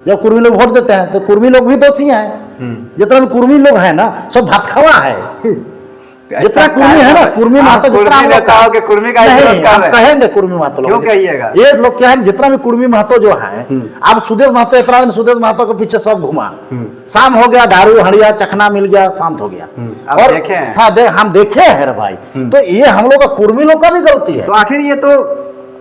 जब कुर्मी लोग वोट देते हैं तो कुर्मी लोग भी दोषी हैं। जितना भी कुर्मी लोग हैं ना सब भातखवा है। जितना कुर्मी है ना, कुर्मी महतो जितना कुर्मी का कहेंगे कुर्मी महतो क्यों कहिएगा? ये लोग क्या है, जितना भी कुर्मी महतो जो है, अब सुदेश महतो इतना दिन सुदेश महतो के पीछे सब घुमा, शाम हो गया, दारू हड़िया चखना मिल गया, शांत हो गया। और देखे हैं? हाँ हम देखे हैं रे भाई। तो ये हम लोग का कुर्मी लोग का भी गलती है। तो आखिर ये तो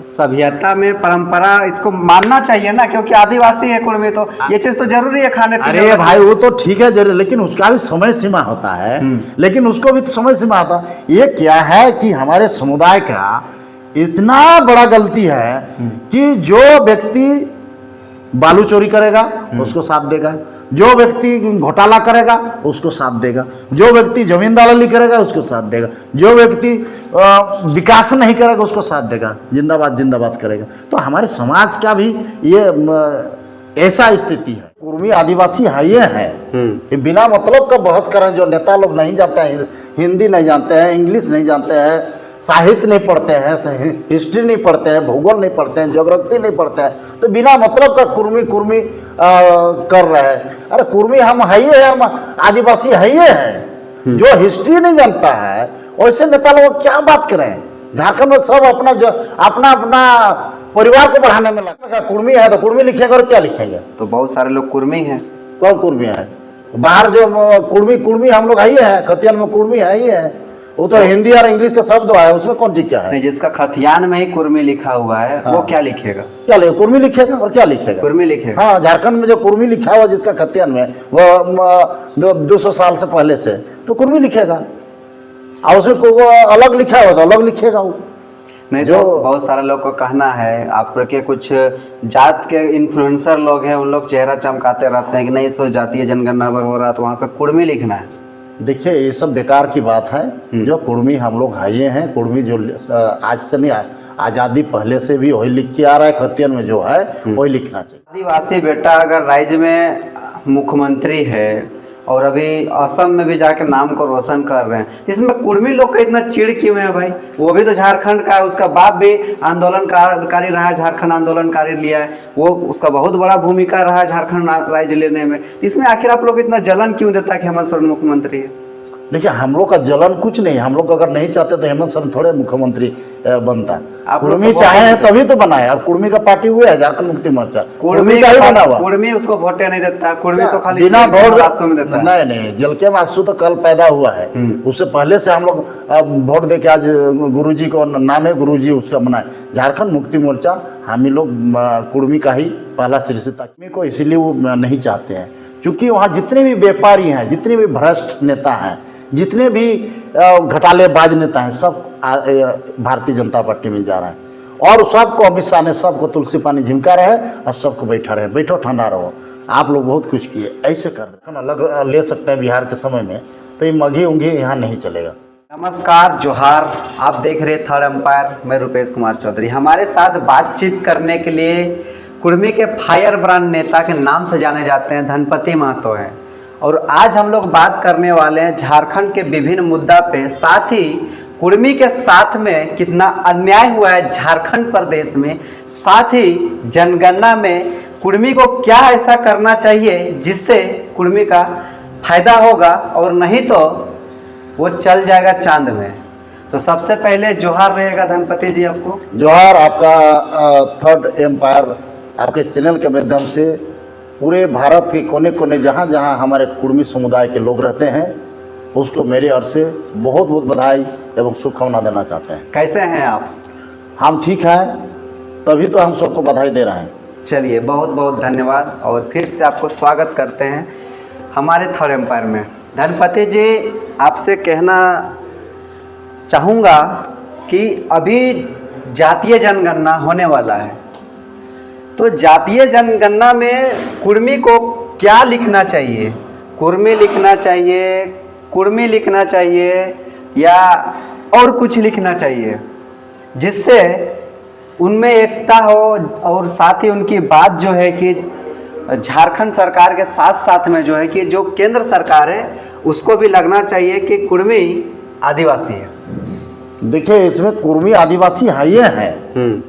सभ्यता में परंपरा, इसको मानना चाहिए ना, क्योंकि आदिवासी है कुर्मी, तो ये चीज तो जरूरी है खाने पीने। अरे भाई वो तो ठीक है जरूर, लेकिन उसका भी समय सीमा होता है। लेकिन उसको भी तो समय सीमा होता है। ये क्या है कि हमारे समुदाय का इतना बड़ा गलती है कि जो व्यक्ति बालू चोरी करेगा उसको साथ देगा, जो व्यक्ति घोटाला करेगा उसको साथ देगा, जो व्यक्ति जमीन दलाली करेगा उसको साथ देगा, जो व्यक्ति विकास नहीं करेगा उसको साथ देगा, जिंदाबाद जिंदाबाद करेगा। तो हमारे समाज का भी ये ऐसा स्थिति है। कुर्मी आदिवासी है ये है, ये बिना मतलब का बहस करें। जो नेता लोग नहीं जानते हैं, हिंदी नहीं जानते हैं, इंग्लिश नहीं जानते हैं, साहित्य नहीं पढ़ते हैं, हिस्ट्री नहीं पढ़ते हैं, भूगोल नहीं पढ़ते हैं, ज्योग्राफी नहीं पढ़ते हैं, तो बिना मतलब का कुर्मी कुर्मी कर रहे हैं। अरे कुर्मी हम है ही है, हम आदिवासी है ही है। जो हिस्ट्री नहीं जानता है वैसे नेता लोग क्या बात करें। झारखंड में सब अपना अपना परिवार को बढ़ाने में लगा। कुर्मी है तो कुर्मी लिखेगा और क्या लिखेंगे? तो बहुत सारे लोग कुर्मी हैं। कौन कुर्मी है? बाहर जो कुर्मी हम लोग है ही है, खतियान में कुर्मी है ही है। वो तो हिंदी और इंग्लिश का शब्द है, उसमें कौन चीज क्या है? नहीं, जिसका खतियान में ही कुर्मी लिखा हुआ है, हाँ। वो क्या लिखेगा? क्या लिखेगा? कुर्मी लिखेगा और क्या लिखेगा? कुर्मी लिखेगा। हाँ, झारखंड में जो कुर्मी लिखा हुआ जिसका खतियान में, वो 200 साल से पहले से, तो कुर्मी लिखेगा। और उसको अलग लिखा हुआ तो अलग लिखेगा वो। नहीं जो तो बहुत सारे लोग को कहना है, आपके कुछ जात के इन्फ्लुएंसर लोग हैं, उन लोग चेहरा चमकाते रहते हैं कि नहीं सो जातीय जनगणना पर हो रहा तो वहाँ पे कुर्मी लिखना है। देखिए ये सब बेकार की बात है। जो कुर्मी हम लोग है ये हैं, कुर्मी जो आज से नहीं, आज़ादी पहले से भी वही लिख के आ रहा है, खतियान में जो है वही लिखना चाहिए। आदिवासी बेटा अगर राज्य में मुख्यमंत्री है और अभी असम में भी जाकर नाम को रोशन कर रहे हैं, इसमें कुर्मी लोग का इतना चिढ़ क्यों है भाई? वो भी तो झारखंड का है, उसका बाप भी आंदोलनकारी रहा है, झारखंड आंदोलनकारी लिया है, वो उसका बहुत बड़ा भूमिका रहा है झारखंड राज्य लेने में। इसमें आखिर आप लोग इतना जलन क्यों देता है कि हेमंत सोरेन मुख्यमंत्री है? देखिए हम लोग का जलन कुछ नहीं, हम लोग अगर नहीं चाहते तो हेमंत सोरेन थोड़े मुख्यमंत्री बनता। कुर्मी चाहे तभी तो बनाए, और कुर्मी का पार्टी हुआ है झारखंड मुक्ति मोर्चा, कुर्मी का ही बना हुआ। कुर्मी उसको वोटे नहीं देता, कुर्मी तो खाली बिना वोट में देता। नहीं, जलके मासू तो कल पैदा हुआ है, उससे पहले से हम लोग वोट दे के आज गुरुजी को नाम है, गुरुजी उसका बनाए। झारखंड मुक्ति मोर्चा हम ही लोग कुर्मी का ही पहला सिरसिता को इसलिए वो नहीं चाहते हैं, क्योंकि वहाँ जितने भी व्यापारी हैं, जितने भी भ्रष्ट नेता हैं, जितने भी घोटालेबाज नेता हैं, सब भारतीय जनता पार्टी में जा रहे हैं। और सबको अमित शाह ने सबको तुलसी पानी झिमका रहे और सबको बैठा रहे, बैठो ठंडा रहो, आप लोग बहुत कुछ किए, ऐसे कर दे। अलग ले सकते हैं बिहार के समय में, तो ये मघी उंघी यहाँ नहीं चलेगा। नमस्कार, जोहार, आप देख रहे थर्ड एम्पायर, मैं रुपेश कुमार चौधरी। हमारे साथ बातचीत करने के लिए कुर्मी के फायर ब्रांड नेता के नाम से जाने जाते हैं धनपति महतो हैं, और आज हम लोग बात करने वाले हैं झारखंड के विभिन्न मुद्दा पे, साथ ही कुर्मी के साथ में कितना अन्याय हुआ है झारखंड प्रदेश में, साथ ही जनगणना में कुर्मी को क्या ऐसा करना चाहिए जिससे कुर्मी का फायदा होगा, और नहीं तो वो चल जाएगा चांद में। तो सबसे पहले जोहार रहेगा धनपति जी आपको। जोहार। आपका थर्ड एम्पायर आपके चैनल के माध्यम से पूरे भारत के कोने कोने जहाँ जहाँ हमारे कुर्मी समुदाय के लोग रहते हैं, उसको मेरे ओर से बहुत बहुत बधाई एवं शुभकामना देना चाहते हैं। कैसे हैं आप? हम ठीक हैं, तभी तो हम सबको बधाई दे रहे हैं। चलिए, बहुत बहुत धन्यवाद, और फिर से आपको स्वागत करते हैं हमारे थर्ड एम्पायर में। धनपति जी, आपसे कहना चाहूँगा कि अभी जातीय जनगणना होने वाला है, तो जातीय जनगणना में कुर्मी को क्या लिखना चाहिए? कुर्मी लिखना चाहिए, कुर्मी लिखना चाहिए, या और कुछ लिखना चाहिए जिससे उनमें एकता हो, और साथ ही उनकी बात जो है कि झारखंड सरकार के साथ साथ में जो है कि जो केंद्र सरकार है उसको भी लगना चाहिए कि कुर्मी आदिवासी है। देखिए इसमें कुर्मी आदिवासी है ये हैं,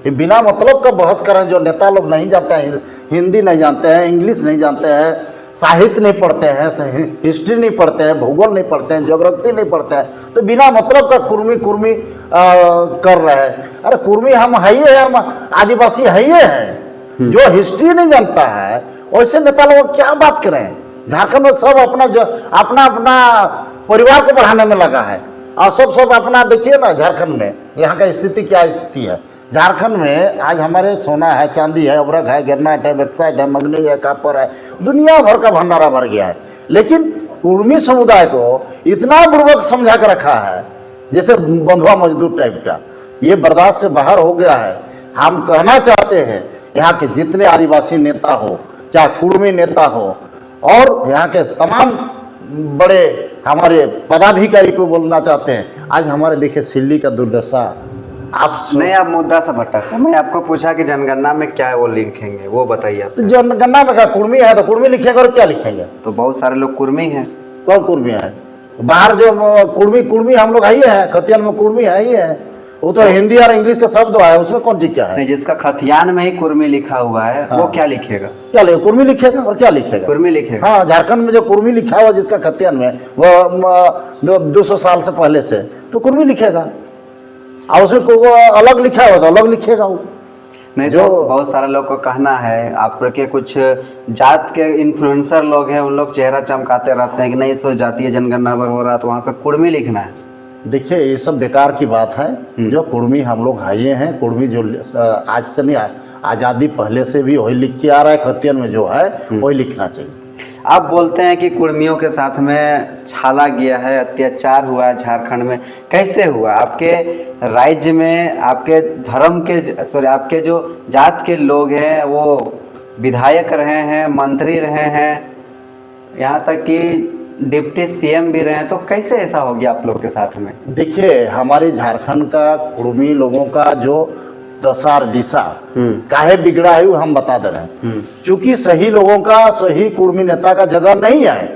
ये बिना मतलब का बहस करें। जो नेता लोग नहीं जानते हैं, हिंदी नहीं जानते हैं, इंग्लिश नहीं जानते हैं, साहित्य नहीं पढ़ते हैं, हिस्ट्री नहीं पढ़ते हैं, भूगोल नहीं पढ़ते हैं, ज्योग्राफी नहीं पढ़ते हैं, तो बिना मतलब का कुर्मी कुर्मी कर रहे हैं। अरे कुर्मी हम है ही है, हम आदिवासी है ही है। जो हिस्ट्री नहीं जानता है वैसे नेता लोग क्या बात करें। झारखंड में सब अपना जो अपना अपना परिवार को बढ़ाने में लगा है, और सब अपना देखिए ना झारखंड में यहाँ का स्थिति क्या स्थिति है। झारखंड में आज हमारे सोना है, चांदी है, अबरक है, ग्रेनाइट है, बैक्साइट है, मैग्नीज है, कॉपर है, दुनिया भर का भंडारा भर गया है। लेकिन कुर्मी समुदाय को इतना बुर्बक समझा कर रखा है जैसे बंधुआ मजदूर टाइप का, ये बर्दाश्त से बाहर हो गया है। हम कहना चाहते हैं यहाँ के जितने आदिवासी नेता हो, चाहे कुर्मी नेता हो, और यहाँ के तमाम बड़े हमारे पदाधिकारी को बोलना चाहते हैं, आज हमारे देखिए सिल्ली का दुर्दशा। आप नहीं, आप मुद्दा से भटक, मैं आपको पूछा कि जनगणना में क्या है वो लिखेंगे, वो बताइए आप। तो जनगणना में क्या कुर्मी है तो कुर्मी लिखेगा, और क्या लिखेंगे? तो बहुत सारे लोग कुर्मी हैं। कौन कुर्मी है? बाहर जो कुर्मी हम लोग है ही है, खतियान में कुर्मी है ही है। वो तो हिंदी और इंग्लिश का शब्द है, उसमें कौन चीज क्या है? नहीं, जिसका खतियान में ही कुर्मी लिखा हुआ है वो क्या लिखेगा? क्या लिखेगा? कुर्मी लिखेगा, और क्या लिखेगा? कुर्मी लिखेगा। हाँ, झारखंड में जो कुर्मी लिखा हुआ जिसका खतियान में वो 200 साल से पहले से, तो कुर्मी लिखेगा। और उसमें को अलग लिखा हुआ तो अलग लिखेगा वो। नहीं, जो तो बहुत सारे लोग को कहना है आपके कुछ जात के इन्फ्लुएंसर लोग हैं, उन लोग चेहरा चमकाते रहते हैं कि नहीं सो जातीय जनगणना पर हो रहा तो वहाँ पे कुर्मी लिखना है। देखिए ये सब बेकार की बात है। जो कुर्मी हम लोग हाइए हैं, कुर्मी जो आज से नहीं, आज़ादी पहले से भी वही लिख के आ रहा है, खतियन में जो है वही लिखना चाहिए। आप बोलते हैं कि कुर्मियों के साथ में छाला गया है, अत्याचार हुआ है झारखंड में, कैसे हुआ? आपके राज्य में आपके धर्म के आपके जो जात के लोग हैं वो विधायक रहे हैं, मंत्री रहे हैं, यहाँ तक कि डिप्टी सीएम भी रहे हैं, तो कैसे ऐसा हो गया आप लोग के साथ में? देखिए हमारे झारखंड का कुर्मी लोगों का जो दशा और दिशा काहे बिगड़ा है वो हम बता दे रहे हैं। क्योंकि सही लोगों का, सही कुर्मी नेता का जगह नहीं है।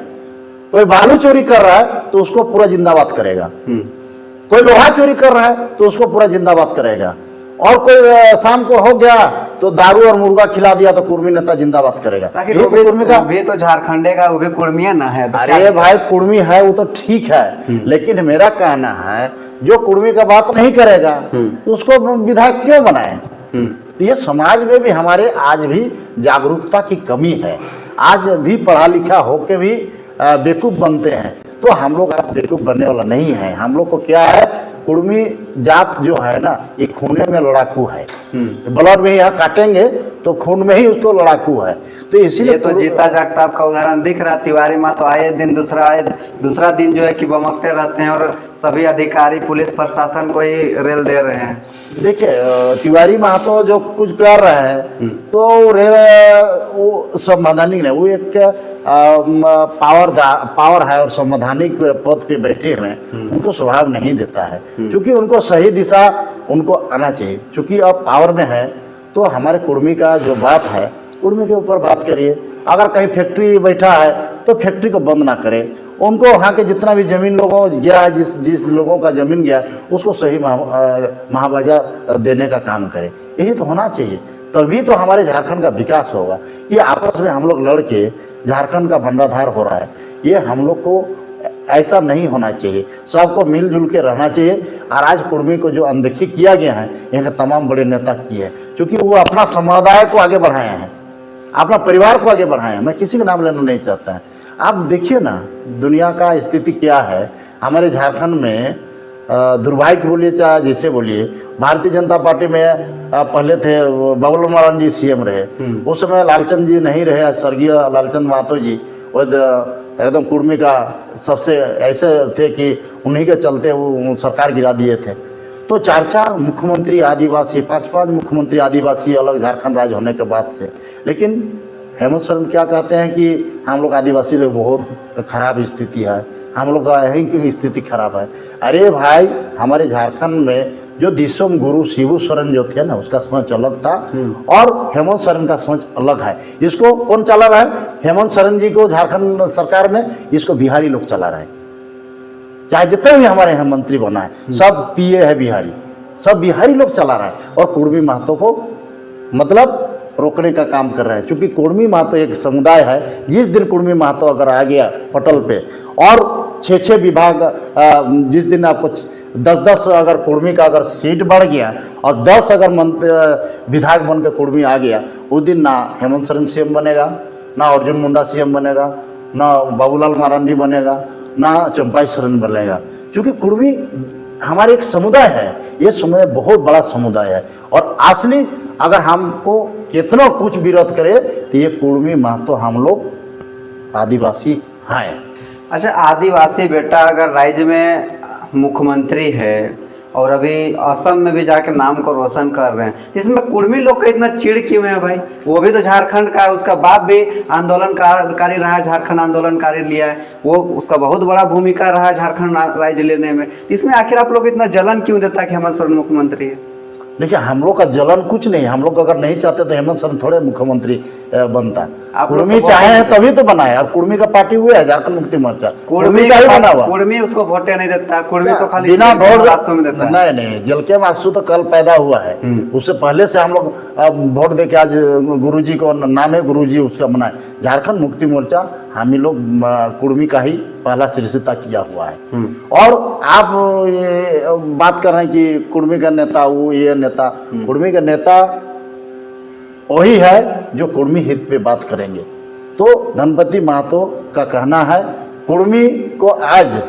कोई बालू चोरी कर रहा है तो उसको पूरा जिंदाबाद करेगा, कोई लोहा चोरी कर रहा है तो उसको पूरा जिंदाबाद करेगा, और कोई शाम को हो गया तो दारू और मुर्गा खिला दिया तो कुर्मी नेता जिंदाबाद करेगा। ये तो कुर्मी का भी तो झारखंडे का, वो भी कुर्मिया ना है तो अरे भाई कुर्मी है वो तो ठीक है, लेकिन मेरा कहना है जो कुर्मी का बात नहीं करेगा तो उसको विधायक क्यों बनाए? तो ये समाज में भी हमारे आज भी जागरूकता की कमी है। आज भी पढ़ा लिखा होके भी बेवकूफ़ बनते हैं, तो हम लोग अब बेवकूफ़ बनने वाला नहीं है। हम लोग को क्या है, कुर्मी जात जो है ना ये खूने में लड़ाकू है, ब्लड में यहाँ काटेंगे तो खून में ही उसको लड़ाकू है। तो इसीलिए तो जीता जागता आपका उदाहरण दिख रहा। तिवारी माँ तो आए दिन दूसरा दिन जो है कि बमकते रहते हैं और सभी अधिकारी पुलिस प्रशासन को ही रेल दे रहे हैं। देखिए तिवारी महतो जो कुछ कर रहे हैं तो वो संवैधानिक नहीं, वो एक पावर है और संवैधानिक पद पे बैठे हुए हैं, उनको स्वभाव नहीं देता है। क्योंकि उनको सही दिशा उनको आना चाहिए। क्योंकि अब पावर में है तो हमारे कुर्मी का जो बात है, कुर्मी के ऊपर बात करिए। अगर कहीं फैक्ट्री बैठा है तो फैक्ट्री को बंद ना करे, उनको वहाँ के जितना भी जमीन लोगों गया है, जिस लोगों का जमीन गया उसको सही मुआवजा देने का काम करे। यही तो होना चाहिए, तभी तो हमारे झारखंड का विकास होगा। ये आपस में हम लोग लड़के झारखंड का भंडाधार हो रहा है, ये हम लोग को ऐसा नहीं होना चाहिए। सबको मिलजुल के रहना चाहिए। और आज कुर्मी को जो अनदेखी किया गया है यहाँ के तमाम बड़े नेता किए हैं, क्योंकि वो अपना समुदाय को आगे बढ़ाए हैं, अपना परिवार को आगे बढ़ाए हैं। मैं किसी का नाम लेना नहीं चाहता है। आप देखिए ना दुनिया का स्थिति क्या है। हमारे झारखंड में दुर्भाग्य बोलिए चाहे जैसे बोलिए, भारतीय जनता पार्टी में पहले थे बबलू मारन जी सीएम रहे, उस समय लालचंद जी नहीं रहे, स्वर्गीय लालचंद महतो जी वो एकदम कुर्मी का सबसे ऐसे थे कि उन्हीं के चलते वो सरकार गिरा दिए थे। तो 4 मुख्यमंत्री आदिवासी, 5 मुख्यमंत्री आदिवासी अलग झारखंड राज्य होने के बाद से। लेकिन हेमंत सोरेन क्या कहते हैं कि हम लोग आदिवासी लोग बहुत खराब स्थिति है, हम लोग का यहीं की स्थिति खराब है। अरे भाई हमारे झारखंड में जो दिसोम गुरु शिबू सोरेन जो थे ना उसका सोच अलग था और हेमंत सोरेन का सोच अलग है। इसको कौन चला रहा है? हेमंत सोरेन जी को झारखंड सरकार में इसको बिहारी लोग चला रहे हैं। चाहे जितने भी हमारे यहाँ मंत्री बना है सब पीए है बिहारी, सब बिहारी लोग चला रहा है और कुर्मी महतो को मतलब रोकने का काम कर रहे हैं। क्योंकि कुर्मी महतो एक समुदाय है, जिस दिन कुर्मी महतो अगर आ गया पटल पे और 6-6 विभाग जिस दिन आपको 10-10 अगर कुर्मी का अगर सीट बढ़ गया और 10 अगर विधायक बन के कुर्मी आ गया, उस दिन ना हेमंत सोरेन सीएम बनेगा, ना अर्जुन मुंडा सीएम बनेगा, ना बाबूलाल मरांडी बनेगा, ना चंपाई सोरेन बनेगा। क्योंकि कुर्मी हमारे एक समुदाय है, ये समुदाय बहुत बड़ा समुदाय है और असली अगर हमको कितना कुछ विरोध करे तो ये कुर्मी महतो हम लोग आदिवासी हैं। अच्छा, आदिवासी बेटा अगर राज्य में मुख्यमंत्री है और अभी असम में भी जाके नाम को रोशन कर रहे हैं, इसमें कुर्मी लोग का इतना चिढ़ क्यों है भाई? वो भी तो झारखंड का है, उसका बाप भी आंदोलनकारी रहा है, झारखंड आंदोलनकारी लिया है, वो उसका बहुत बड़ा भूमिका रहा है झारखंड राज्य लेने में। इसमें आखिर आप लोग इतना जलन क्यों देता है कि हेमंत सोरेन मुख्यमंत्री है? देखिए, हम लोग का जलन कुछ नहीं, हम लोग अगर नहीं चाहते तो हेमंत सोरेन थोड़े मुख्यमंत्री बनता। कुर्मी चाहे हैं तभी तो बना है और कुर्मी का पार्टी हुआ है झारखंड मुक्ति मोर्चा, कुर्मी का ही बना हुआ। कुर्मी उसको वोटे नहीं देता, कुर्मी तो खाली बिना वोट में देता है। नहीं, जलके मासू तो कल पैदा हुआ है, उससे पहले से हम लोग वोट दे के आज गुरुजी को नाम है, गुरुजी उसका बना है। झारखंड मुक्ति मोर्चा हम ही लोग कुर्मी का ही पहला सृष्टा किया हुआ है। और आप ये बात कर रहे हैं कि कुर्मी का नेता वो ये नेता, कुर्मी का नेता वही है जो कुर्मी हित पे बात करेंगे। तो धनपति महतो का कहना है कुर्मी को आज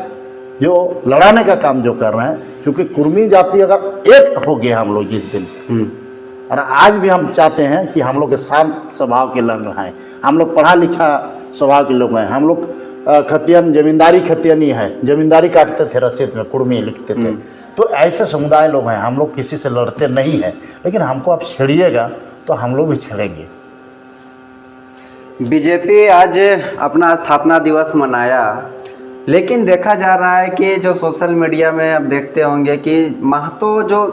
जो लड़ाने का काम जो कर रहे हैं, क्योंकि कुर्मी जाति अगर एक हो गए हम लोग जिस दिन, और आज भी हम चाहते हैं कि हम लोग के शांत स्वभाव के लोग हैं, हम लोग पढ़ा लिखा स्वभाव के लोग हैं, हम लोग खतियन जमींदारी खतियनी है, जमींदारी काटते थे रसीद में, कुर्मी लिखते थे। तो ऐसे समुदाय लोग हैं, हम लोग किसी से लड़ते नहीं हैं, लेकिन हमको आप छेड़िएगा तो हम लोग भी छेड़ेंगे। बीजेपी आज अपना स्थापना दिवस मनाया, लेकिन देखा जा रहा है कि जो सोशल मीडिया में आप देखते होंगे कि महतो जो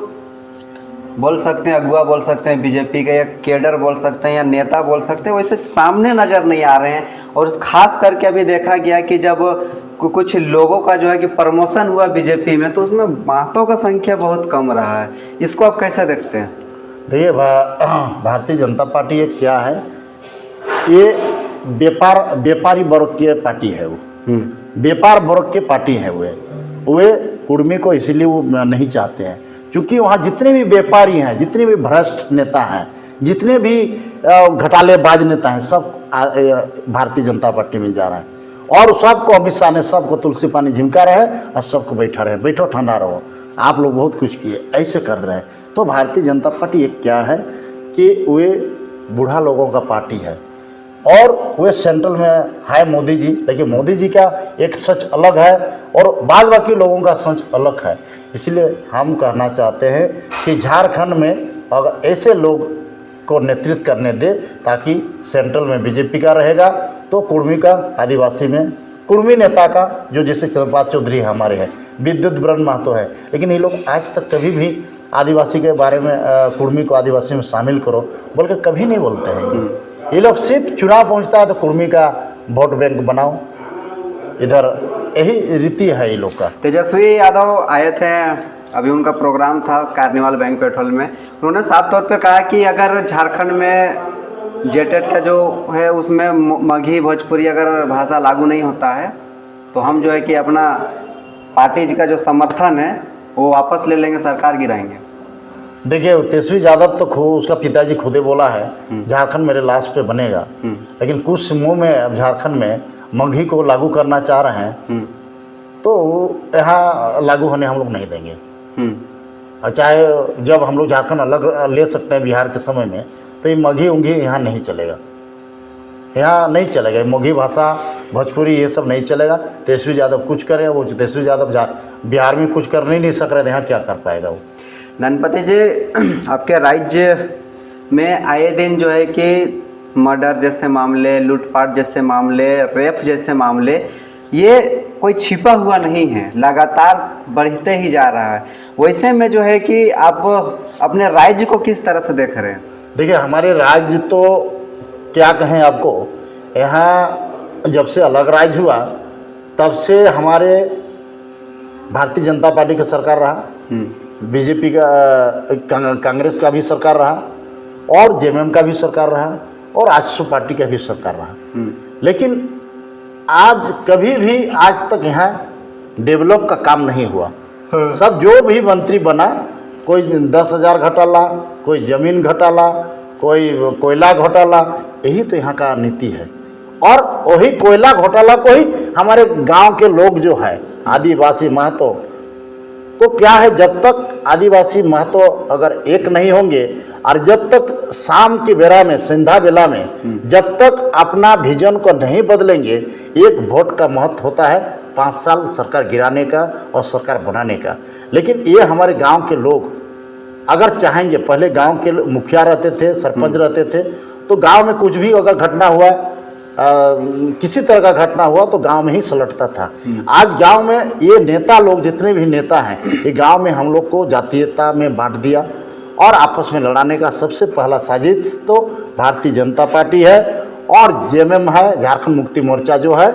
बोल सकते हैं, अगुआ बोल सकते हैं बीजेपी के, या केडर बोल सकते हैं, या नेता बोल सकते हैं, वैसे सामने नज़र नहीं आ रहे हैं। और खास करके अभी देखा गया कि जब कुछ लोगों का जो है कि प्रमोशन हुआ बीजेपी में, तो उसमें महतो का संख्या बहुत कम रहा है। इसको आप कैसे देखते हैं? देखिए, भारतीय जनता पार्टी ये क्या है, ये व्यापारी वर्ग की पार्टी है, वो व्यापार वर्ग की पार्टी है। वे कुर्मी को इसलिए वो नहीं चाहते हैं क्योंकि वहाँ जितने भी व्यापारी हैं, जितने भी भ्रष्ट नेता हैं, जितने भी घोटालेबाज नेता हैं, सब भारतीय जनता पार्टी में जा रहे हैं। और सबको अमित शाह ने सबको तुलसी पानी झिमका रहे हैं और सबको बैठा रहे, बैठो ठंडा रहो, आप लोग बहुत कुछ किए, ऐसे कर रहे हैं। तो भारतीय जनता पार्टी एक क्या है कि वे बूढ़ा लोगों का पार्टी है और वे सेंट्रल में है मोदी जी, लेकिन मोदी जी का एक सच अलग है और बाद बाकी लोगों का सच अलग है। इसलिए हम कहना चाहते हैं कि झारखंड में अगर ऐसे लोग को नेतृत्व करने दे ताकि सेंट्रल में बीजेपी का रहेगा, तो कुर्मी का आदिवासी में कुर्मी नेता का जो जैसे चंद्रपाल चौधरी हमारे हैं, विद्युत ब्रह्म महतो है, लेकिन ये लोग आज तक कभी भी आदिवासी के बारे में कुर्मी को आदिवासी में शामिल करो बोल के कभी नहीं बोलते हैं। ये लोग सिर्फ चुनाव पहुंचता है तो कुर्मी का वोट बैंक बनाओ, इधर यही रीति है ये लोग का। तेजस्वी यादव आए थे, अभी उनका प्रोग्राम था कार्निवाल बैंक्वेट हॉल में, उन्होंने साफ तौर पे कहा कि अगर झारखंड में जेटेट का जो है उसमें मगही भोजपुरी अगर भाषा लागू नहीं होता है तो हम जो है कि अपना पार्टी का जो समर्थन है वो वापस ले लेंगे, सरकार गिराएंगे। देखिए, तेजस्वी यादव तो उसका पिताजी खुदे बोला है झारखंड मेरे लाश पे बनेगा, लेकिन कुछ समूह में अब झारखंड में मगही को लागू करना चाह रहे हैं तो यहाँ लागू होने हम लोग नहीं देंगे। और चाहे जब हम लोग झारखंड अलग ले सकते हैं बिहार के समय में, तो ये मगही उंगी यहाँ नहीं चलेगा, यहाँ नहीं चलेगा। मगही भाषा भोजपुरी ये सब नहीं चलेगा। तेजस्वी यादव कुछ करे, वो तेजस्वी यादव बिहार में कुछ कर नहीं सक रहे थे, यहाँ क्या कर पाएगा वो। धनपति जी, आपके राज्य में आए दिन जो है कि मर्डर जैसे मामले, लूटपाट जैसे मामले, रेप जैसे मामले, ये कोई छिपा हुआ नहीं है, लगातार बढ़ते ही जा रहा है। वैसे में जो है कि आप अपने राज्य को किस तरह से देख रहे हैं? देखिए, हमारे राज्य तो क्या कहें आपको, यहाँ जब से अलग राज्य हुआ तब से हमारे भारतीय जनता पार्टी का सरकार रहा, बीजेपी का कांग्रेस का भी सरकार रहा, और जेएमएम का भी सरकार रहा, और आजसू पार्टी का भी सरकार रहा। लेकिन आज कभी भी आज तक यहाँ डेवलप का काम नहीं हुआ। सब जो भी मंत्री बना, कोई 10,000 घोटाला, कोई जमीन घोटाला, कोई कोयला घोटाला, यही तो यहाँ का नीति है। और वही कोयला घोटाला को ही हमारे गांव के लोग जो है आदिवासी महतो को क्या है, जब तक आदिवासी महतो अगर एक नहीं होंगे और जब तक शाम की बेला में, संध्या बेला में जब तक अपना विजन को नहीं बदलेंगे, एक वोट का महत्व होता है 5 साल सरकार गिराने का और सरकार बनाने का। लेकिन ये हमारे गांव के लोग अगर चाहेंगे, पहले गांव के मुखिया रहते थे, सरपंच रहते थे, तो गांव में कुछ भी अगर घटना हुआ, किसी तरह का घटना हुआ तो गांव में ही सलटता था। आज गांव में ये नेता लोग, जितने भी नेता हैं, ये गांव में हम लोग को जातीयता में बांट दिया और आपस में लड़ाने का सबसे पहला साजिश तो भारतीय जनता पार्टी है और जेएमएम है, झारखंड मुक्ति मोर्चा जो है,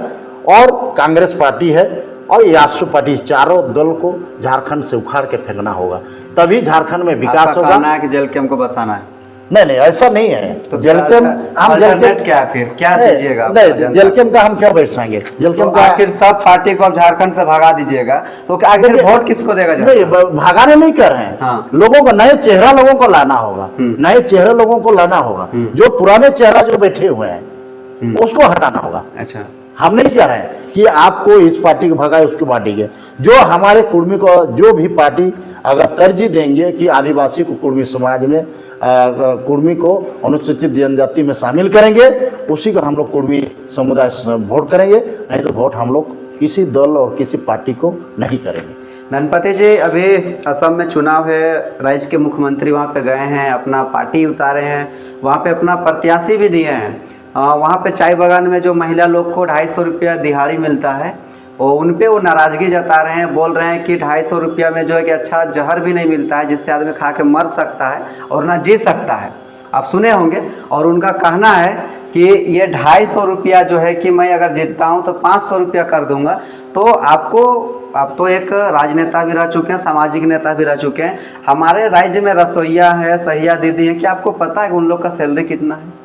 और कांग्रेस पार्टी है और ये आजसू पार्टी। चारों दल को झारखंड से उखाड़ के फेंकना होगा, तभी झारखंड में विकास होगा। कहना है कि जलकेम को बसाना है? नहीं, ऐसा नहीं है। तो जलकेम हम जलकेम क्या है फिर, क्या दीजिएगा? नहीं, जलकेम का हम क्या बैठाएंगे? जलकेम का आखिर सब पार्टी को अब झारखंड से भगा दीजिएगा तो आखिर वोट किसको देगा? नहीं, भगाने नहीं कर रहे हैं। हाँ। लोगों को नए चेहरा लोगों को लाना होगा, नए चेहरे लोगों को लाना होगा। जो पुराने चेहरा जो बैठे हुए हैं उसको हटाना होगा। अच्छा, हम नहीं कह रहे हैं कि आपको इस पार्टी को भगाए उसकी पार्टी के। जो हमारे कुर्मी को, जो भी पार्टी अगर तरजीह देंगे कि आदिवासी को कुर्मी समाज में, कुर्मी को अनुसूचित जनजाति में शामिल करेंगे, उसी को हम लोग कुर्मी समुदाय वोट करेंगे। नहीं तो वोट हम लोग किसी दल और किसी पार्टी को नहीं करेंगे। धनपति जी, अभी असम में चुनाव है, राज्य के मुख्यमंत्री वहाँ पे गए हैं, अपना पार्टी उतारे हैं, वहाँ पे अपना प्रत्याशी भी दिए हैं। वहाँ पे चाय बागान में जो महिला लोग को 250 रुपया दिहाड़ी मिलता है, और उन पे वो नाराज़गी जता रहे हैं, बोल रहे हैं कि 250 रुपया में जो है कि अच्छा जहर भी नहीं मिलता है जिससे आदमी खा के मर सकता है और ना जी सकता है। आप सुने होंगे। और उनका कहना है कि ये 250 रुपया जो है कि मैं अगर जीतता हूँ तो 500 रुपया कर दूंगा। तो आप तो एक राजनेता भी रह चुके हैं, सामाजिक नेता भी रह चुके हैं। हमारे राज्य में रसोईया है, सहिया दीदी है, क्या आपको पता है कि उन लोग का सैलरी कितना है?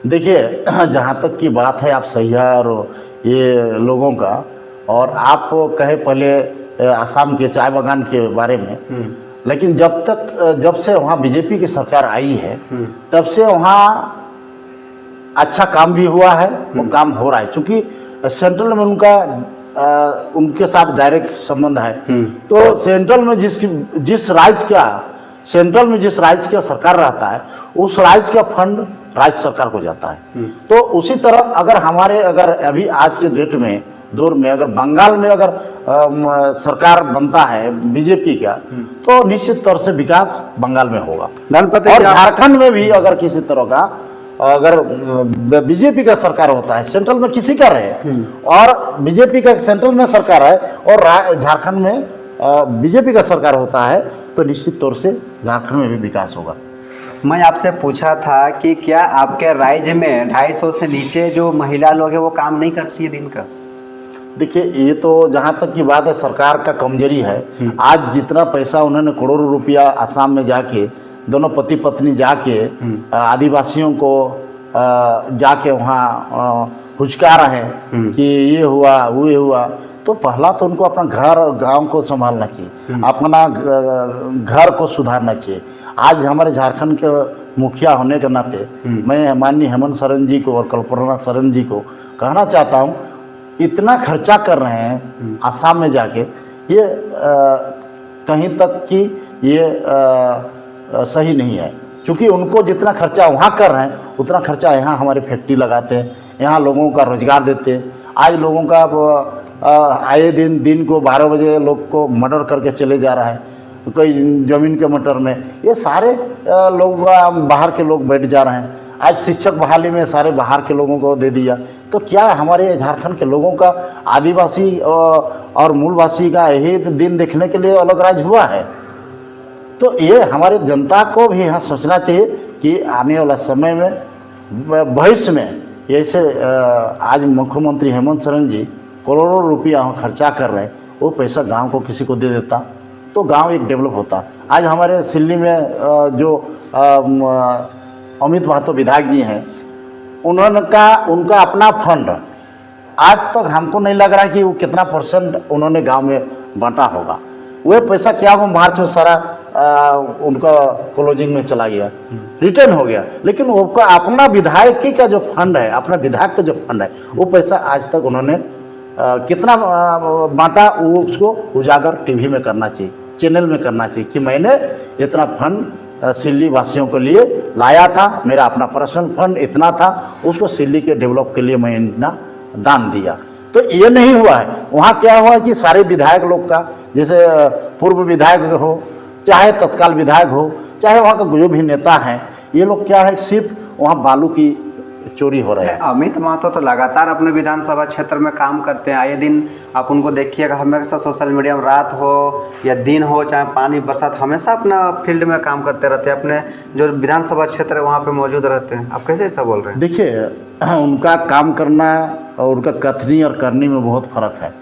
देखिए, जहाँ तक की बात है आप सहिया और ये लोगों का, और आप कहे पहले आसाम के चाय बागान के बारे में, लेकिन जब से वहाँ बीजेपी की सरकार आई है तब से वहाँ अच्छा काम भी हुआ है, वो काम हो रहा है। क्योंकि सेंट्रल में उनके साथ डायरेक्ट संबंध है। तो सेंट्रल में जिस राज्य का सरकार रहता है, उस राज्य का फंड राज्य सरकार को जाता है। तो उसी तरह अगर अभी आज के डेट में दौर में अगर बंगाल में अगर सरकार बनता है बीजेपी का, तो निश्चित तौर से विकास बंगाल में होगा। और झारखंड में भी अगर किसी तरह का अगर बीजेपी का सरकार होता है, सेंट्रल में किसी का रहे, और बीजेपी का सेंट्रल में सरकार है और झारखंड में बीजेपी का सरकार होता है, तो निश्चित तौर से झारखंड में भी विकास होगा। मैं आपसे पूछा था कि क्या आपके राज्य में 250 से नीचे जो महिला लोग हैं वो काम नहीं करती है दिन का? देखिए, ये तो जहाँ तक की बात है सरकार का कमजोरी है। आज जितना पैसा उन्होंने करोड़ों रुपया आसाम में जाके दोनों पति पत्नी जाके आदिवासियों को जाके वहाँ हुचका रहे हैं कि ये हुआ वो हुआ, तो पहला तो उनको अपना घर और गांव को संभालना चाहिए, अपना घर को सुधारना चाहिए। आज हमारे झारखंड के मुखिया होने के नाते मैं माननीय हेमंत सोरेन जी को और कल्पना सोरेन जी को कहना चाहता हूँ, इतना खर्चा कर रहे हैं आसाम में जाके, ये कहीं तक कि ये सही नहीं है। क्योंकि उनको जितना खर्चा वहाँ कर रहे हैं उतना खर्चा यहाँ हमारे फैक्ट्री लगाते हैं, यहाँ लोगों का रोजगार देते हैं। आज लोगों का आए दिन को 12 बजे लोग को मर्डर करके चले जा रहा है, कोई ज़मीन के मटर में। ये सारे लोग बाहर के लोग बैठ जा रहे हैं। आज शिक्षक बहाली में सारे बाहर के लोगों को दे दिया, तो क्या हमारे झारखंड के लोगों का आदिवासी और मूलवासी का यही दिन देखने के लिए अलग राज्य हुआ है? तो ये हमारे जनता को भी यहाँ सोचना चाहिए कि आने वाला समय में भविष्य में ऐसे आज मुख्यमंत्री हेमंत सोरेन जी करोड़ों रुपया खर्चा कर रहे हैं, वो पैसा गांव को किसी को दे देता तो गांव एक डेवलप होता। आज हमारे सिल्ली में जो अमित महतो विधायक जी हैं, उनका अपना फंड आज तक हमको नहीं लग रहा कि वो कितना परसेंट उन्होंने गांव में बांटा होगा। वह पैसा क्या हो मार्च में सारा उनका क्लोजिंग में चला गया, रिटर्न हो गया। लेकिन उनका अपना विधायक का जो फंड है, अपना विधायक का जो फंड है, वो पैसा आज तक उन्होंने कितना बांटा, वो उसको उजागर टीवी में करना चाहिए, चैनल में करना चाहिए कि मैंने इतना फंड सिल्ली वासियों के लिए लाया था, मेरा अपना पर्सनल फंड इतना था, उसको सिल्ली के डेवलप के लिए मैं इतना दान दिया। तो ये नहीं हुआ है। वहाँ क्या हुआ कि सारे विधायक लोग का, जैसे पूर्व विधायक हो, चाहे तत्काल विधायक हो, चाहे वहाँ का जो भी नेता हैं, ये लोग क्या है, सिर्फ वहाँ बालू की चोरी हो रही है। अमित महतो तो लगातार अपने विधानसभा क्षेत्र में काम करते हैं। आए दिन आप उनको देखिएगा, हमेशा सोशल मीडिया में रात हो या दिन हो, चाहे पानी बरसात, हमेशा अपना फील्ड में काम करते रहते हैं, अपने जो विधानसभा क्षेत्र है वहाँ पे मौजूद रहते हैं। आप कैसे ऐसा बोल रहे हैं? देखिए, उनका काम करना और उनका कथनी और करनी में बहुत फर्क है,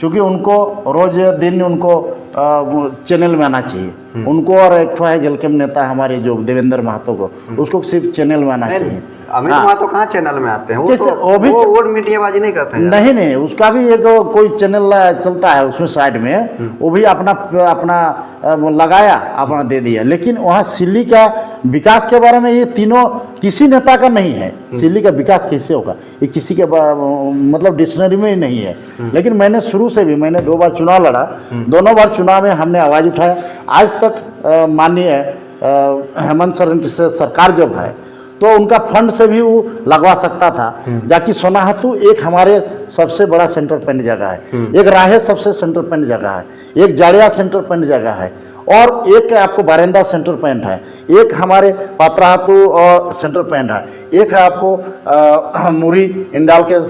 क्योंकि उनको रोज दिन उनको चैनल में आना चाहिए। उनको और एक ठो है जलकेम नेता हमारे जो देवेंद्र महतो को, उसको सिर्फ चैनल में आना चाहिए। अमित महतो कहाँ चैनल में आते हैं? वो भी मीडियाबाजी नहीं करते हैं। नहीं, उसका भी एक कोई चैनल चलता है उसमें साइड में, वो भी अपना लगाया, अपना दे दिया। लेकिन वहाँ सिल्ली का विकास के बारे में ये तीनों किसी नेता का नहीं है। सिल्ली का विकास कैसे होगा ये किसी के मतलब डिक्शनरी में ही नहीं है। लेकिन मैंने शुरू से भी, मैंने 2 बार चुनाव लड़ा, दोनों बार चुनाव में हमने आवाज़ उठाया। आज तक माननीय हेमंत सोरेन की सरकार जब है तो उनका फंड से भी वो लगवा सकता था। जाकि सोनाहतू एक हमारे सबसे बड़ा सेंटर पॉइंट जगह है, एक राहे सबसे सेंटर पॉइंट जगह है, एक जाड़िया सेंटर पॉइंट जगह है, और एक आपको बारेंदा सेंटर पॉइंट है, एक हमारे पात्राहातू और सेंटर पॉइंट है, एक है आपको मुरी इंडाल के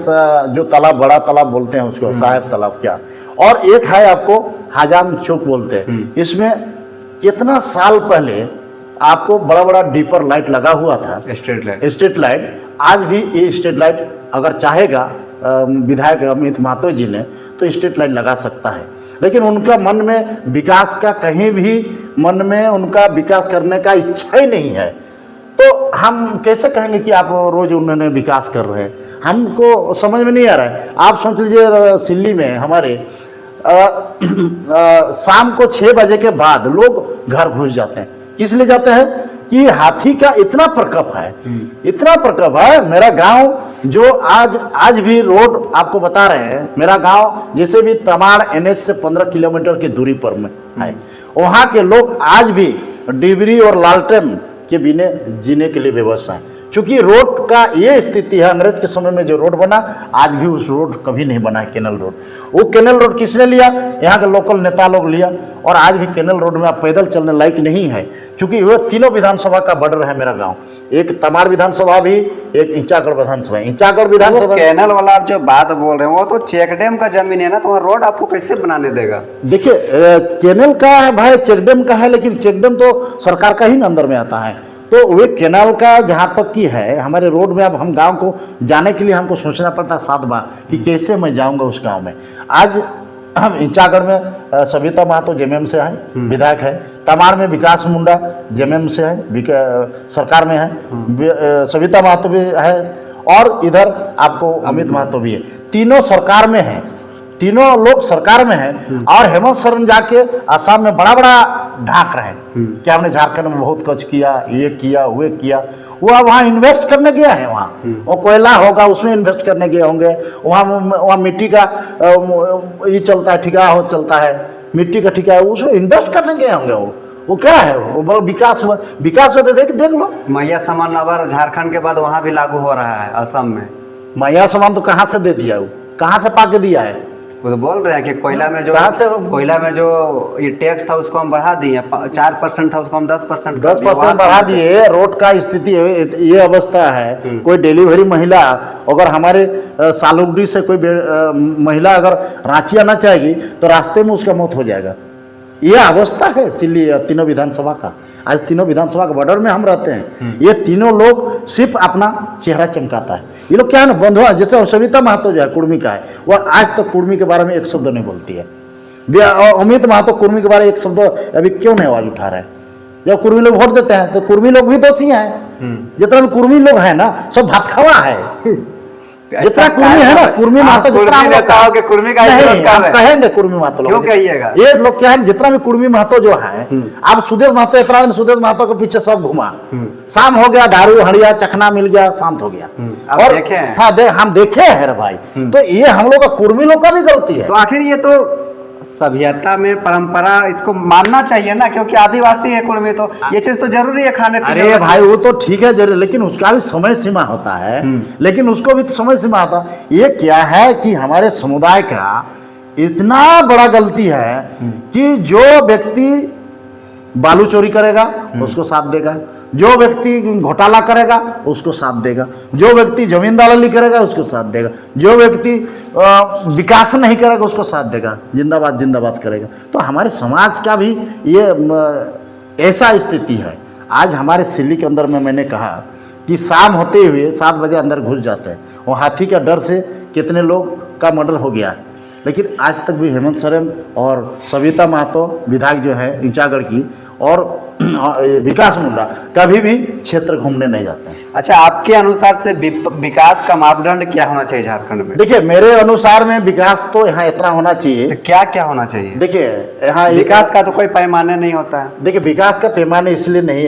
जो तालाब, बड़ा तालाब बोलते हैं उसको, साहेब तालाब क्या, और एक है आपको हाजाम चौक बोलते हैं। इसमें कितना साल पहले आपको बड़ा बड़ा डीपर लाइट लगा हुआ था, स्ट्रीट लाइट। आज भी ये स्ट्रीट लाइट अगर चाहेगा विधायक अमित महतो जी ने तो स्ट्रीट लाइट लगा सकता है। लेकिन उनका मन में विकास का, कहीं भी मन में उनका विकास करने का इच्छा ही नहीं है। तो हम कैसे कहेंगे कि आप रोज उन्होंने विकास कर रहे हैं? हमको समझ में नहीं आ रहा है। आप सोच लीजिए सिल्ली में हमारे शाम को 6 बजे के बाद लोग घर घुस जाते हैं। किस लिए जाते हैं कि हाथी का इतना प्रकोप है, इतना प्रकोप है। मेरा गांव जो आज भी रोड आपको बता रहे हैं, मेरा गांव जैसे भी तमाड़ NH से 15 किलोमीटर की दूरी पर में है, वहाँ के लोग आज भी डिबरी और लालटेन के बिना जीने के लिए व्यवस्था है। चूँकि रोड का ये स्थिति है, अंग्रेज के समय में जो रोड बना, आज भी उस रोड कभी नहीं बना है, कैनल रोड। वो कैनल रोड किसने लिया? यहाँ के लोकल नेता लोग लिया। और आज भी कैनल रोड में आप पैदल चलने लायक नहीं है, क्योंकि वो तीनों विधानसभा का बॉर्डर है मेरा गांव। एक तमाड़ विधानसभा भी, एक इंचागढ़ विधानसभा। इंचागढ़ विधानसभा कैनल वाला आप जो बात बोल रहे हैं वो तो चेक डैम का जमीन है ना, तो वहाँ रोड आपको कैसे बनाने देगा? देखिए, कैनल का है भाई, चेक डैम का है, लेकिन चेक डैम तो सरकार का ही न अंदर में आता है। तो वे कैनाल का जहाँ तक की है, हमारे रोड में अब हम गांव को जाने के लिए हमको सोचना पड़ता 7 बार कि कैसे मैं जाऊंगा उस गांव में। आज हम इंचागढ़ में सविता महतो जेएमएम से है, विधायक है। तमाड़ में विकास मुंडा जेएमएम से है, सरकार में है, सविता महतो भी है, और इधर आपको अमित महतो भी है। तीनों सरकार में हैं, तीनों लोग सरकार में हैं। और हेमंत सोरेन जाके आसाम में बड़ा बड़ा ढाक रहे हैं कि हमने झारखंड में बहुत कुछ किया, ये किया, वो किया। वो अब वहाँ इन्वेस्ट करने गया है, वहाँ वो कोयला होगा उसमें इन्वेस्ट करने गए होंगे। वहाँ मिट्टी का ये चलता है, ठिका हो चलता है, मिट्टी का ठिका है, उसमें इन्वेस्ट करने गए होंगे। वो क्या है, वो विकास हुआ, विकास होते देख लो। मैया सामान अब झारखंड के बाद वहाँ भी लागू हो रहा है, असम में। मैया सामान तो कहाँ से दे दिया, वो कहाँ से पाके दिया है? वो तो बोल रहे हैं कि कोयला में जो ये टैक्स था उसको हम बढ़ा दिए, 4% था उसको हम 10% बढ़ा दिए। रोड का स्थिति ये अवस्था है, कोई डिलीवरी महिला अगर हमारे सालुगडी से कोई महिला अगर रांची आना चाहेगी तो रास्ते में उसका मौत हो जाएगा। ये अवस्था है सिल्ली तीनों विधानसभा का। आज तीनों विधानसभा के बॉर्डर में हम रहते हैं। ये तीनों लोग सिर्फ अपना चेहरा चमकाता है। ये लोग क्या है ना, बंधुआ, जैसे सविता महतो जो है कुर्मी का है, वह आज तक कुर्मी के बारे में एक शब्द नहीं बोलती है। अमित महतो कुर्मी के बारे में एक शब्द अभी क्यों नहीं आवाज उठा रहे हैं? जब कुर्मी लोग वोट देते हैं तो कुर्मी लोग भी दोषी हैं। जितना भी कुर्मी लोग हैं ना सब भात खावा है। जितना कुर्मी है ना, कुर्मी महतो जितना कुर्मी का कहेंगे कुर्मी महतो क्यों कहिएगा? ये लोग क्या है, जितना भी कुर्मी महतो जो है, अब सुदेश महतो इतना दिन सुदेश महतो के पीछे सब घुमा, शाम हो गया, दारू हड़िया चखना मिल गया, शांत हो गया। और देखे हैं? हाँ हम देखे हैं रे भाई। तो ये हम लोग का कुर्मी लोग का भी गलती है। तो आखिर ये तो सभ्यता में परंपरा इसको मानना चाहिए ना, क्योंकि आदिवासी है कुर्मी, तो ये चीज तो जरूरी है खाने पीने। अरे भाई वो तो ठीक है जरूर, लेकिन उसका भी समय सीमा होता है। लेकिन उसको भी तो समय सीमा होता है। ये क्या है कि हमारे समुदाय का इतना बड़ा गलती है कि जो व्यक्ति बालू चोरी करेगा उसको साथ देगा, जो व्यक्ति घोटाला करेगा उसको साथ देगा, जो व्यक्ति जमीन दलाली करेगा उसको साथ देगा, जो व्यक्ति विकास नहीं करेगा उसको साथ देगा, जिंदाबाद जिंदाबाद करेगा। तो हमारे समाज का भी ये ऐसा स्थिति है। आज हमारे सिल्ली के अंदर में मैंने कहा कि शाम होते हुए 7 बजे अंदर घुस जाते हैं। वो हाथी का डर से कितने लोग का मर्डर हो गया है। लेकिन आज तक भी हेमंत सोरेन और सविता महतो विधायक जो है इंचागढ़ की और विकास मुंडा कभी भी क्षेत्र घूमने नहीं जाते हैं। अच्छा, आपके अनुसार से विकास का मापदंड क्या होना चाहिए झारखंड में? देखिए मेरे अनुसार में विकास तो यहाँ इतना होना चाहिए। तो क्या क्या होना चाहिए? देखिए यहाँ विकास का तो कोई पैमाने नहीं होता है। देखिए विकास का पैमाने इसलिए नहीं,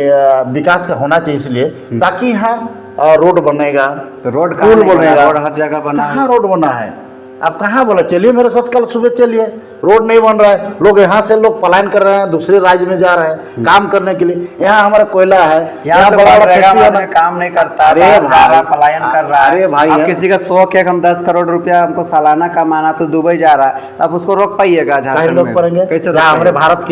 विकास का होना चाहिए इसलिए ताकि यहाँ रोड बनेगा, तो रोड पुल बनेगा, रोड हर जगह बना है। कहाँ रोड बना है? आप कहाँ बोला चलिए मेरे साथ कल सुबह चलिए। रोड नहीं बन रहा है, लोग यहाँ से लोग पलायन कर रहे हैं, दूसरे राज्य में जा रहे हैं काम करने के लिए। यहाँ हमारा कोयला है, यहाँ बड़ा बड़ा काम नहीं करता, अरे पलायन कर रहा है। अरे भाई किसी का शौक है हम 10 करोड़ रुपया हमको सालाना कमाना, तो दुबई जा रहा है, आप उसको रोक पाइएगा? लोग पड़ेंगे कैसे? हमारे भारत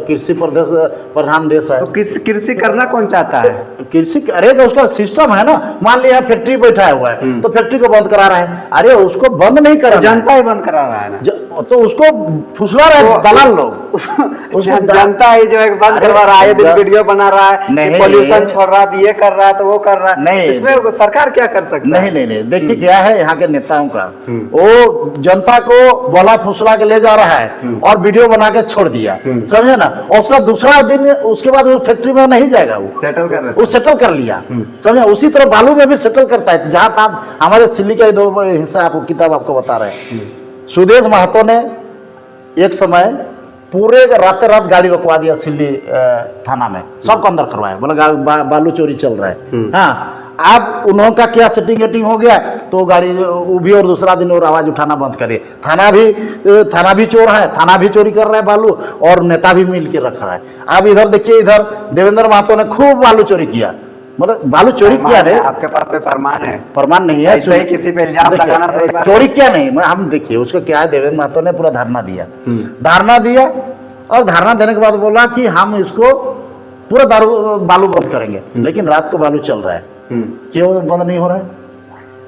कृषि प्रधान देश है, तो कृषि करना कौन चाहता है? कृषि अरे उसका सिस्टम है ना। मान लिया फैक्ट्री बैठा हुआ है तो फैक्ट्री को बंद करा रहे हैं। अरे उसको बंद नहीं करा, जनता ही बंद करा रहा है ना। तो उसको फुसला रहे दलाल लोग। जनता ही जो है बंद करवा रहा है, वीडियो बना रहा है, नहीं पोल्यूशन छोड़ रहा है, ये कर रहा है तो वो कर रहा है। नहीं, इसमें सरकार क्या कर सकती है? नहीं देखिए क्या है यहाँ के नेताओं का, वो जनता को बोला फुसला के ले जा रहा है और वीडियो बना के छोड़ दिया, समझे ना। और उसका दूसरा दिन उसके बाद वो फैक्ट्री में नहीं जाएगा, वो सेटल कर लिया, समझे। उसी तरह बालू में भी सेटल करता है। जहाँ आप हमारे सिल्ली का दो हिस्सा आपको किताब आपको बता रहे हैं। सुदेश महतो ने एक समय पूरे रात गाड़ी रोकवा दिया सिल्ली थाना में, सबको अंदर करवाया, बोला बालू चोरी चल रहा है। हाँ, अब उन्हों का क्या सेटिंग वेटिंग हो गया तो गाड़ी वो भी, और दूसरा दिन और आवाज उठाना बंद करे। थाना भी चोर है, थाना भी चोरी कर रहा है बालू, और नेता भी मिल के रख रहा है। अब इधर देखिए, इधर देवेंद्र महतो ने खूब बालू चोरी किया, मतलब बालू चोरी किया नहीं। आपके पास में प्रमाण है? प्रमाण नहीं है, सही किसी पे इल्जाम लगाना सही बात। चोरी किया नहीं, हम देखिए उसका क्या है। देवेंद्र महतो ने पूरा धरना दिया और धरना देने के बाद बोला कि हम इसको पूरा बालू बंद करेंगे। लेकिन रात को बालू चल रहा है, क्यों बंद नहीं हो रहा है?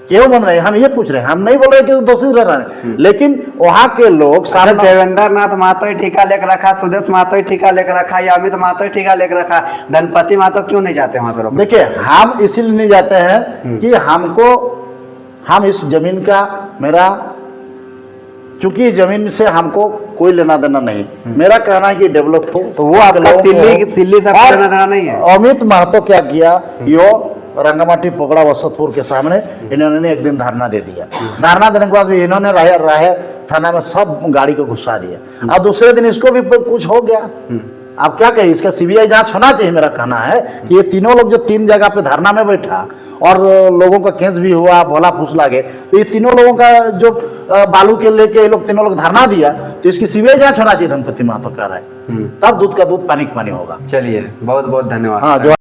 क्यों बंद रहे? हम ये पूछ रहे हैं, हम नहीं बोल रहे कि दोषी रह रहे हैं। लेकिन वहां के लोग देवेंद्र नाथ महतो ही ठेका लेकर रखा, सुदेश महतो ही ठेका लेकर रखा, या अमित महतो ही ठेका लेकर रखा, धनपति महतो क्यों नहीं जाते वहां पर? देखिए हम इसीलिए नहीं जाते हैं कि हम इस जमीन का, मेरा चूंकि जमीन से हमको कोई लेना देना नहीं, मेरा कहना है कि डेवलप हो। तो वो आपका सिल्ली से लेना देना नहीं है। अमित महतो क्या किया, यो रंगामाटी पोगड़ा वसतपुर के सामने इन्होंने एक दिन धरना दे दिया। धरना देने के बाद भी इन्होंने राय थाना में सब गाड़ी को घुसा दिया, और दूसरे दिन इसको भी कुछ हो गया। आप क्या कहें, इसका सीबीआई जांच होना चाहिए। मेरा कहना है कि ये तीनों लोग जो 3 जगह पे धरना में बैठा और लोगों का केस भी हुआ, भोला फूसला गए, तो ये तीनों लोगों का जो बालू के लेके ये लोग तीनों लोग धरना दिया, तो इसकी सीबीआई जांच होना चाहिए। धनपति महतो कह रहा है, तब दूध का दूध पानी का पानी होगा। चलिए, बहुत बहुत धन्यवाद। हाँ।